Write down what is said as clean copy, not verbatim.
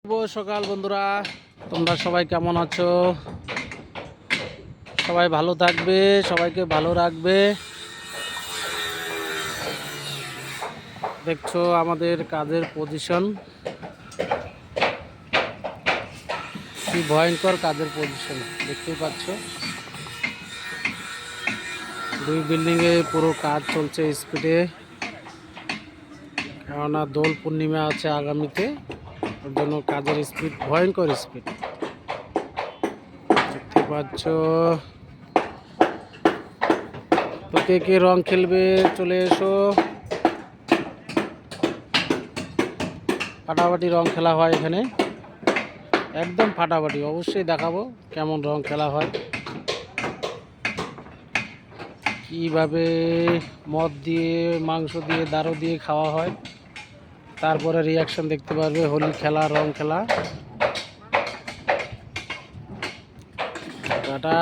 শুভ সকাল বন্ধুরা, তোমরা সবাই কেমন আছো? সবাই ভালো থাকবে, সবাইকে ভালো রাখবে। দেখছো আমাদের কাজের পজিশন, কি ভয়ঙ্কর কাজের পজিশন দেখতেই পাচ্ছ। দুই বিল্ডিংয়ে পুরো কাজ চলছে স্পিডে, কেননা দোল পূর্ণিমা আছে আগামীতে, ওর জন্য কাজের স্পিড ভয়ঙ্কর স্পিড দেখতে পাচ্ছ। তো কে কে রং খেলবে চলে এসো, ফাটাফাটি রং খেলা হয় এখানে, একদম ফাটাফাটি। অবশ্যই দেখাবো কেমন রং খেলা হয়, কিভাবে মদ দিয়ে, মাংস দিয়ে, দারু দিয়ে খাওয়া হয়, তারপরে রিয়াকশন দেখতে পারবে। হোলি খেলা, রং খেলা। টাটা।